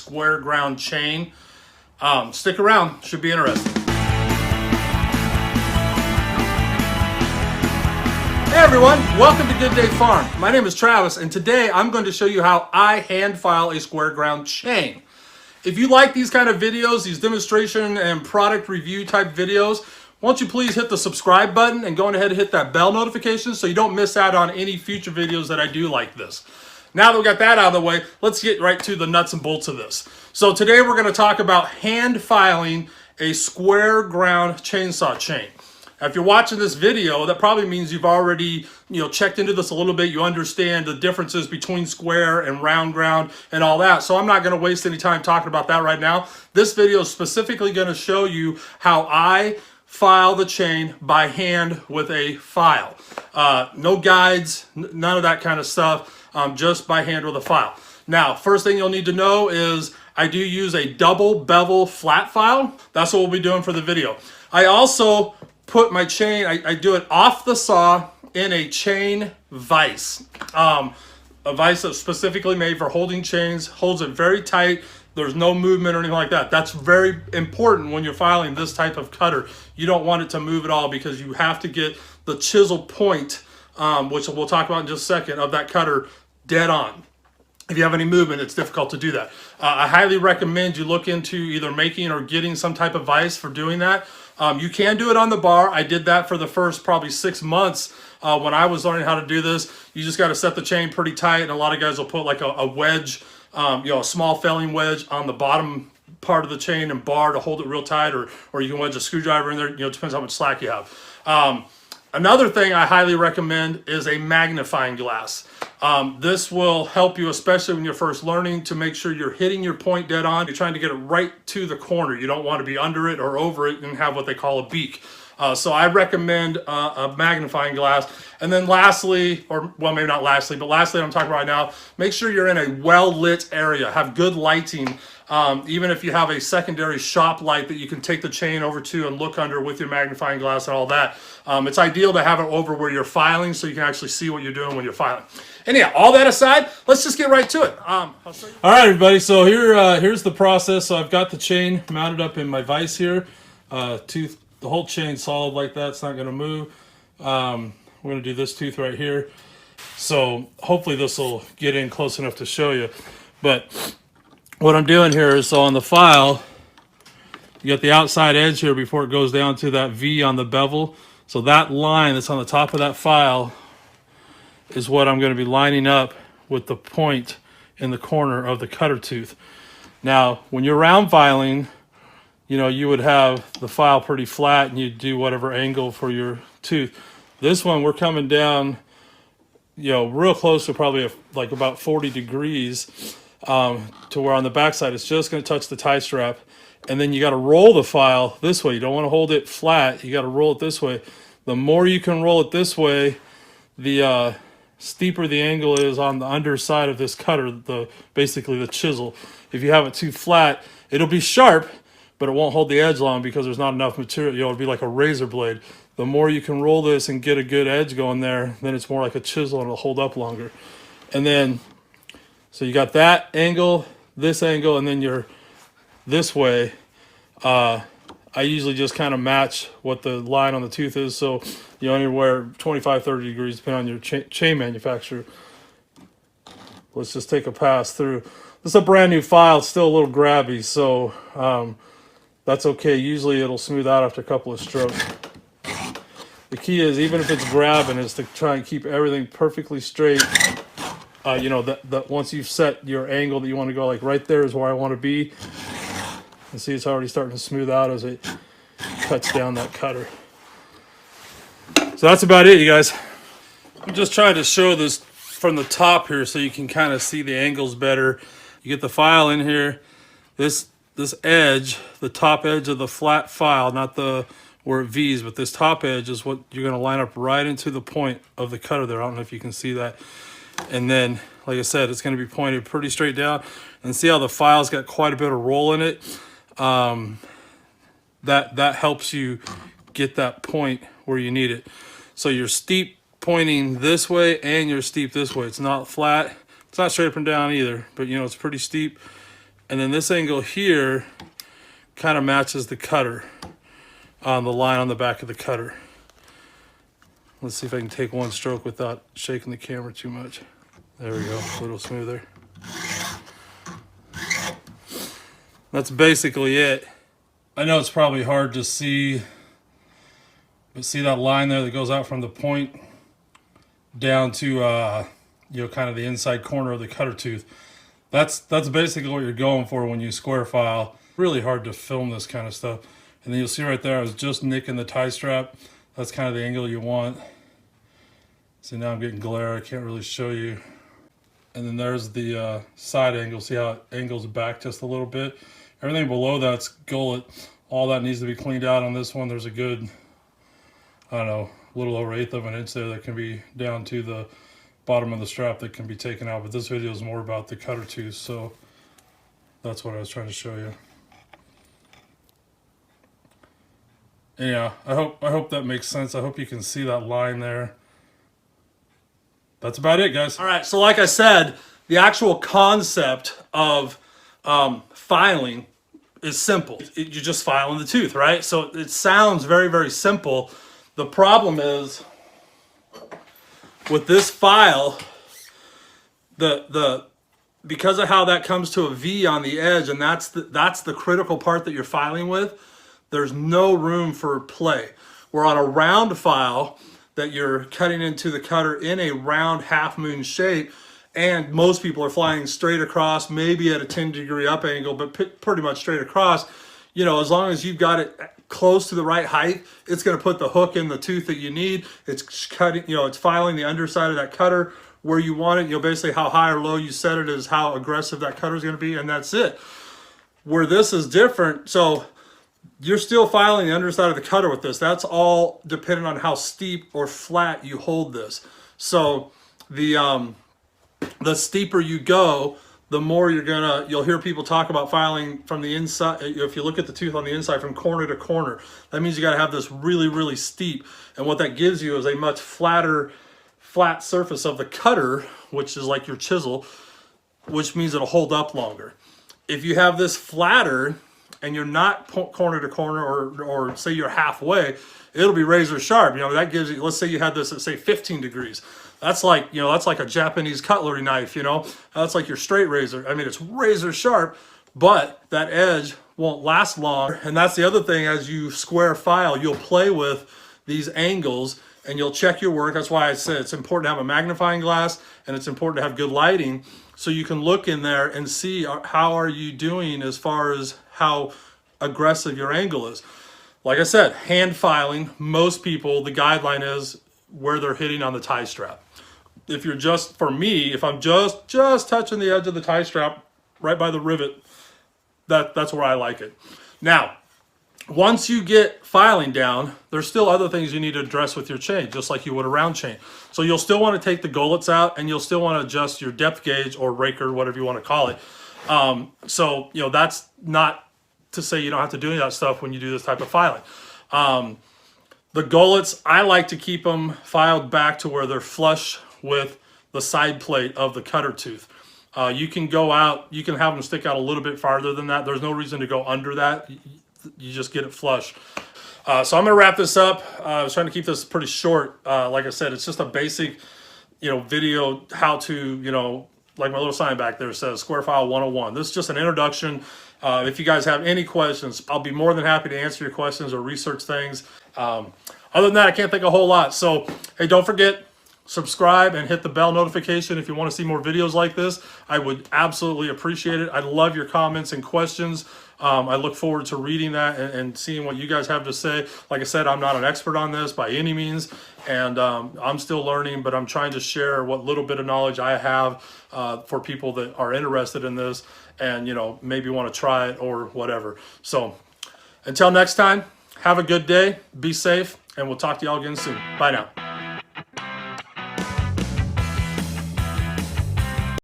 square ground chain. Stick around, should be interesting. Hey everyone, welcome to Good Day Farm. My name is Travis, and today I'm going to show you how I hand file a square ground chain. If you like these kind of videos, these demonstration and product review type videos, won't you please hit the subscribe button and go ahead and hit that bell notification so you don't miss out on any future videos that I do like this. Now that we got that out of the way, let's get right to the nuts and bolts of this. So today we're going to talk about hand filing a square ground chainsaw chain. Now, if you're watching this video, that probably means you've already, checked into this a little bit. You understand the differences between square and round ground and all that. So I'm not going to waste any time talking about that right now. This video is specifically going to show you how I file the chain by hand with a file. No guides, none of that kind of stuff, just by hand with a file. Now, first thing you'll need to know is I do use a double bevel flat file. That's what we'll be doing for the video. I also put my chain, I do it off the saw in a chain vise. A vise that's specifically made for holding chains, holds it very tight. There's no movement or anything like that. That's very important when you're filing this type of cutter. You don't want it to move at all because you have to get the chisel point, which we'll talk about in just a second, of that cutter dead on. If you have any movement, it's difficult to do that. I highly recommend you look into either making or getting some type of vise for doing that. You can do it on the bar. I did that for the first probably 6 months when I was learning how to do this. You just got to set the chain pretty tight, and a lot of guys will put like a wedge, a small felling wedge on the bottom part of the chain and bar to hold it real tight, or you can wedge a screwdriver in there. It depends how much slack you have. Another thing I highly recommend is a magnifying glass. This will help you, especially when you're first learning, to make sure you're hitting your point dead on. You're trying to get it right to the corner. You don't want to be under it or over it and have what they call a beak. So I recommend a magnifying glass. And then lastly, or well, maybe not lastly, but lastly I'm talking about right now, make sure you're in a well-lit area. Have good lighting. Even if you have a secondary shop light that you can take the chain over to and look under with your magnifying glass and all that. It's ideal to have it over where you're filing so you can actually see what you're doing when you're filing. Anyhow, all that aside, let's just get right to it. All right, everybody, so here's the process. So I've got the chain mounted up in my vise here. The whole chain solid like that. It's not going to move. We're going to do this tooth right here. So hopefully this will get in close enough to show you. But what I'm doing here is, so on the file, you got the outside edge here before it goes down to that V on the bevel. So that line that's on the top of that file is what I'm going to be lining up with the point in the corner of the cutter tooth. Now, when you're round filing, you would have the file pretty flat and you'd do whatever angle for your tooth. This one, we're coming down, real close to probably like about 40 degrees. To where on the backside it's just going to touch the tie strap, and then you got to roll the file this way. You don't want to hold it flat. You got to roll it this way. The more you can roll it this way, the steeper the angle is on the underside of this cutter, basically the chisel. If you have it too flat, it'll be sharp, but it won't hold the edge long because there's not enough material. It'll be like a razor blade. The more you can roll this and get a good edge going there, then it's more like a chisel and it'll hold up longer. And then so you got that angle, this angle, and then you're this way. I usually just kind of match what the line on the tooth is. So, anywhere 25, 30 degrees, depending on your chain manufacturer. Let's just take a pass through. This is a brand new file. It's still a little grabby, so that's okay. Usually it'll smooth out after a couple of strokes. The key is, even if it's grabbing, is to try and keep everything perfectly straight. That once you've set your angle that you want to go, like right there is where I want to be. And see, it's already starting to smooth out as it cuts down that cutter. So that's about it, you guys. I'm just trying to show this from the top here so you can kind of see the angles better. You get the file in here. This edge, the top edge of the flat file, not the where it V's, but this top edge is what you're going to line up right into the point of the cutter there. I don't know if you can see that. And then, like I said, it's going to be pointed pretty straight down. And see how the file's got quite a bit of roll in it? That helps you get that point where you need it. So you're steep pointing this way and you're steep this way. It's not flat. It's not straight up and down either, but it's pretty steep. And then this angle here kind of matches the cutter on the line on the back of the cutter. Let's see if I can take one stroke without shaking the camera too much. There we go, a little smoother. That's basically it. I know it's probably hard to see, but see that line there that goes out from the point down to you know, kind of the inside corner of the cutter tooth. That's basically what you're going for when you square file. Really hard to film this kind of stuff. And then you'll see right there, I was just nicking the tie strap. That's kind of the angle you want. See, now I'm getting glare, I can't really show you. And then there's the side angle. See how it angles back just a little bit? Everything below that's gullet. All that needs to be cleaned out on this one. There's a good, I don't know, a little over 1/8 of an inch there that can be down to the bottom of the strap that can be taken out. But this video is more about the cutter tooth, so that's what I was trying to show you. And yeah, I hope that makes sense. I hope you can see that line there. That's about it, guys. All right, so like I said, the actual concept of filing is simple. You're just filing the tooth, right? So it sounds very, very simple. The problem is with this file, because of how that comes to a V on the edge, and that's the critical part that you're filing with, there's no room for play. We're on a round file that you're cutting into the cutter in a round half moon shape, and most people are flying straight across, maybe at a 10-degree up angle, but pretty much straight across. You know, as long as you've got it close to the right height, it's going to put the hook in the tooth that you need. It's cutting, you know, it's filing the underside of that cutter where you want it. You know, basically how high or low you set it is how aggressive that cutter is going to be, and that's it. Where this is different, so you're still filing the underside of the cutter with this. That's all dependent on how steep or flat you hold this. So the steeper you go, the more you'll hear people talk about filing from the inside. If you look at the tooth on the inside from corner to corner, that means you got to have this really, really steep. And what that gives you is a much flat surface of the cutter, which is like your chisel, which means it'll hold up longer. If you have this flatter, and you're not corner to corner, or say you're halfway, it'll be razor sharp. You know, that gives you, let's say you had this at say 15 degrees. That's like, you know, that's like a Japanese cutlery knife, you know. That's like your straight razor. I mean, it's razor sharp, but that edge won't last long. And that's the other thing, as you square file, you'll play with these angles and you'll check your work. That's why I said it's important to have a magnifying glass, and it's important to have good lighting so you can look in there and see how are you doing as far as how aggressive your angle is. Like I said, hand filing, most people, the guideline is where they're hitting on the tie strap. If you're just, for me, if I'm just touching the edge of the tie strap right by the rivet, that's where I like it. Now, once you get filing down, there's still other things you need to address with your chain, just like you would a round chain. So you'll still want to take the gullets out, and you'll still want to adjust your depth gauge or raker, whatever you want to call it. So, you know, that's not to say you don't have to do any of that stuff when you do this type of filing. The gullets, I like to keep them filed back to where they're flush with the side plate of the cutter tooth. You can go out, you can have them stick out a little bit farther than that. There's no reason to go under that. You just get it flush. So I'm going to wrap this up. I was trying to keep this pretty short. Like I said, it's just a basic, you know, video how to, you know, like my little sign back there says, Square File 101. This is just an introduction. If you guys have any questions, I'll be more than happy to answer your questions or research things. Other than that, I can't think a whole lot. So, hey, don't forget, subscribe and hit the bell notification if you want to see more videos like this. I would absolutely appreciate it. I love your comments and questions. I look forward to reading that and seeing what you guys have to say. Like I said, I'm not an expert on this by any means, and I'm still learning, but I'm trying to share what little bit of knowledge I have for people that are interested in this and, you know, maybe want to try it or whatever. So until next time, have a good day, be safe, and we'll talk to y'all again soon. Bye now.